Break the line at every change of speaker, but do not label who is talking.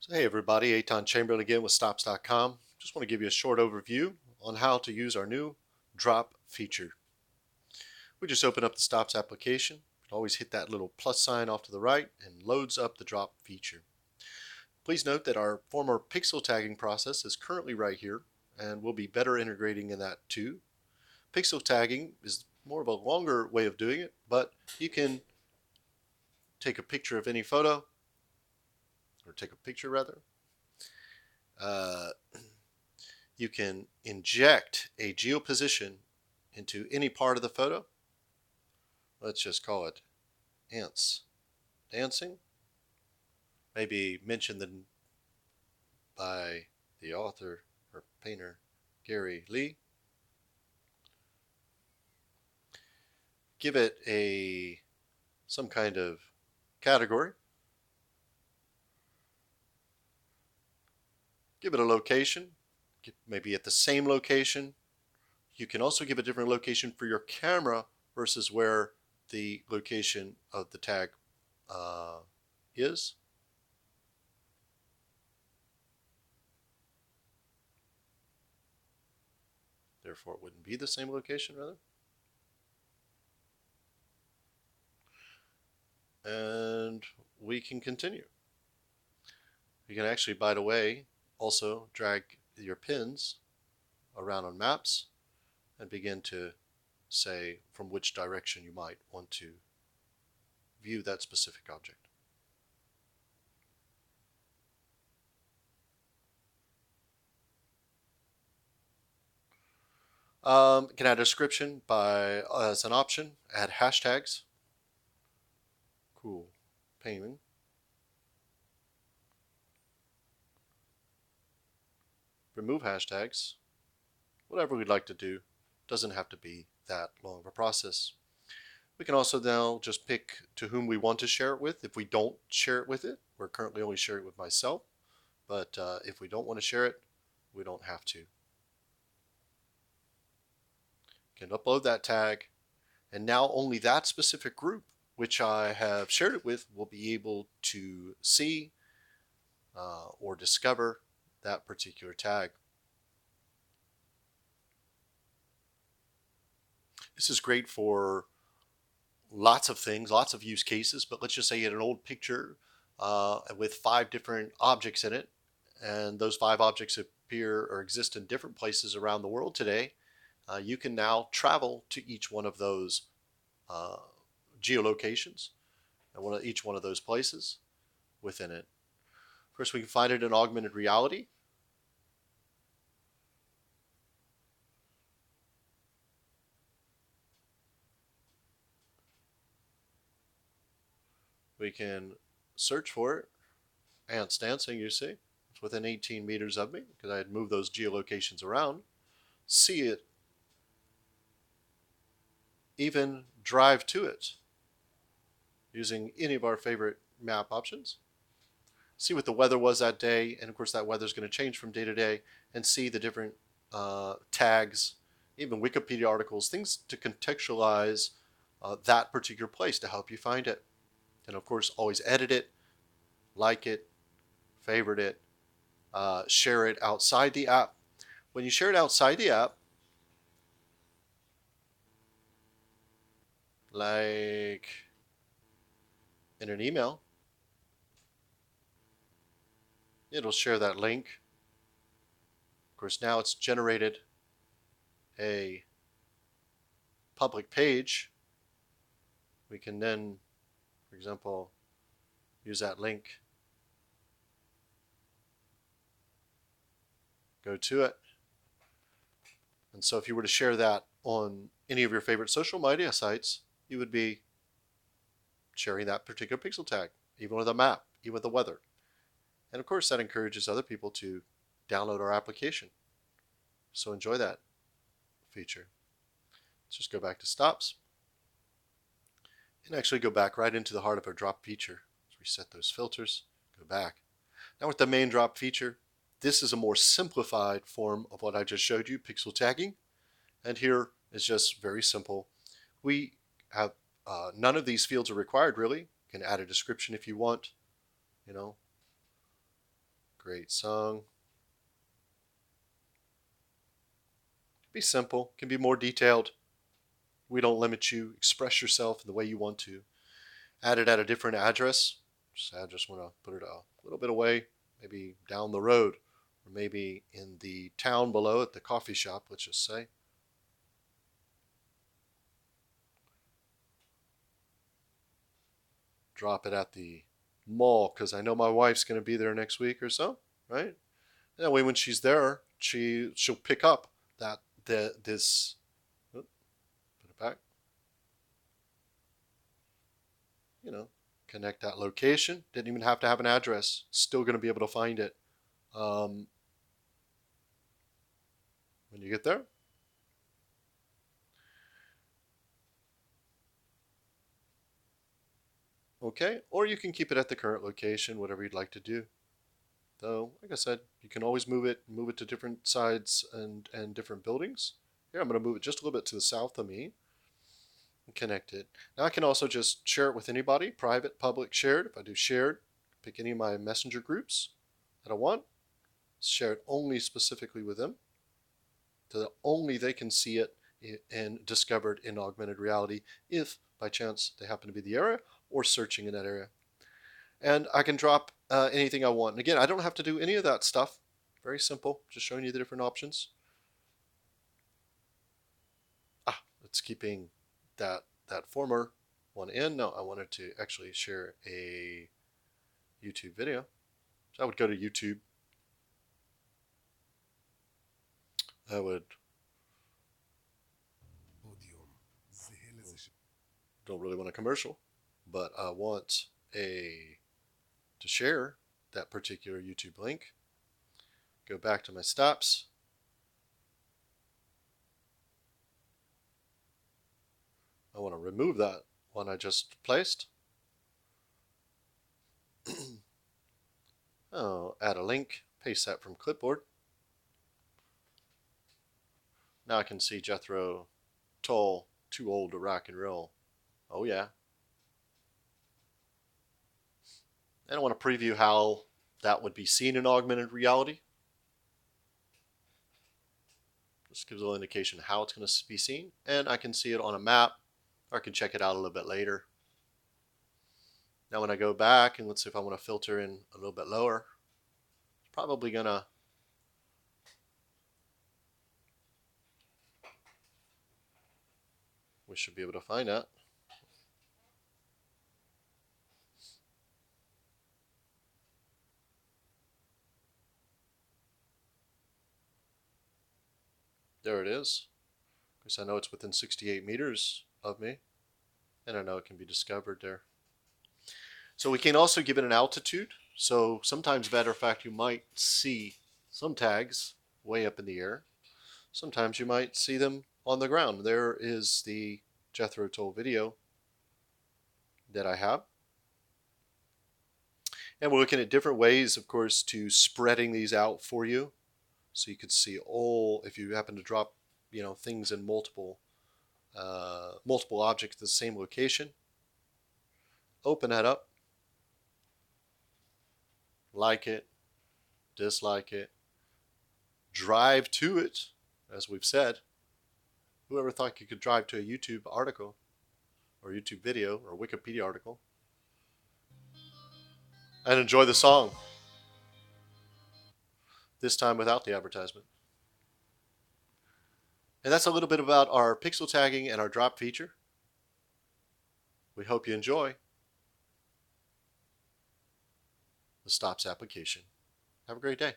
So hey everybody, Eitan Chamberlain again with Stops.com. Just want to give you a short overview on how to use our new drop feature. We just open up the Stops application. Always hit that little plus sign off to the right and loads up the drop feature. Please note that our former pixel tagging process is currently right here, and we'll be better integrating in that too. Pixel tagging is more of a longer way of doing it, but you can take a picture of any photo, or take a picture rather. Uh, you can inject a geoposition into any part of the photo. Let's just call it ants dancing. Maybe mention them by the author or painter Gary Lee. Give it some kind of category. Give it a location, maybe at the same location. You can also give a different location for your camera versus where the location of the tag is. Therefore, it wouldn't be the same location, rather. And we can continue. You can actually, by the way, also drag your pins around on maps and begin to say from which direction you might want to view that specific object. You can add a description as an option, add hashtags. Cool. Painting. Remove hashtags. Whatever we'd like to do. Doesn't have to be that long of a process. We can also now just pick to whom we want to share it with. If we don't share it with it, we're currently only sharing it with myself. But if we don't want to share it, we don't have to. You can upload that tag, and now only that specific group which I have shared it with will be able to see or discover that particular tag. This is great for lots of things, lots of use cases, but let's just say you had an old picture with 5 different objects in it, and those 5 objects appear or exist in different places around the world today. You can now travel to each one of those geolocations and each one of those places within it. First, we can find it in augmented reality. We can search for it. Ants dancing, you see. It's within 18 meters of me because I had moved those geolocations around. See it. Even drive to it using any of our favorite map options. See what the weather was that day, and of course that weather is going to change from day to day, and see the different tags, even Wikipedia articles, things to contextualize that particular place to help you find it. And of course, always edit it, like it, favorite it, share it outside the app. When you share it outside the app, like in an email, it'll share that link. Of course, now it's generated a public page. We can then, for example, use that link, go to it. And so if you were to share that on any of your favorite social media sites, you would be sharing that particular pixel tag, even with a map, even with the weather. And of course, that encourages other people to download our application. So enjoy that feature. Let's just go back to stops and actually go back right into the heart of our drop feature. Let's reset those filters, go back. Now with the main drop feature, this is a more simplified form of what I just showed you, pixel tagging. And here is just very simple. We have none of these fields are required really. You can add a description if you want, you know, Great song. Be simple, can be more detailed. We don't limit you. Express yourself in the way you want to. Add it at a different address. Just I just want to put it a little bit away, maybe down the road, or maybe in the town below at the coffee shop, let's just say. Drop it at the mall because I know my wife's going to be there next week or so, right? That way, when she's there, she'll pick up this. Put it back. You know, connect that location. Didn't even have to have an address. Still going to be able to find it when you get there. Okay, or you can keep it at the current location, whatever you'd like to do. Though, like I said, you can always move it to different sides and different buildings. Here, I'm going to move it just a little bit to the south of me and connect it. Now I can also just share it with anybody, private, public, shared. If I do shared, pick any of my messenger groups that I want, share it only specifically with them, so that only they can see it and discover it in augmented reality if by chance they happen to be the area or searching in that area. And I can drop anything I want. And again, I don't have to do any of that stuff. Very simple, just showing you the different options. It's keeping that former one in. No, I wanted to actually share a YouTube video. So I would go to YouTube. I would don't really want a commercial, but I want to share that particular YouTube link. Go back to my stops. I want to remove that one I just placed. Oh, add a link, paste that from clipboard. Now I can see Jethro Tull, too old to rock and roll. Oh yeah. And I want to preview how that would be seen in augmented reality. This gives a little indication how it's going to be seen. And I can see it on a map, or I can check it out a little bit later. Now when I go back, and let's see if I want to filter in a little bit lower, it's probably going to we should be able to find that. There it is. Because I know it's within 68 meters of me, and I know it can be discovered there. So we can also give it an altitude. So sometimes, matter of fact, you might see some tags way up in the air. Sometimes you might see them on the ground. There is the Jethro Tull video that I have. And we're looking at different ways, of course, to spreading these out for you. So you could see all, if you happen to drop, things in multiple objects at the same location. Open that up. Like it, dislike it, drive to it, as we've said. Whoever thought you could drive to a YouTube article or YouTube video or Wikipedia article and enjoy the song, this time without the advertisement. And that's a little bit about our pixel tagging and our drop feature. We hope you enjoy the Stops application. Have a great day.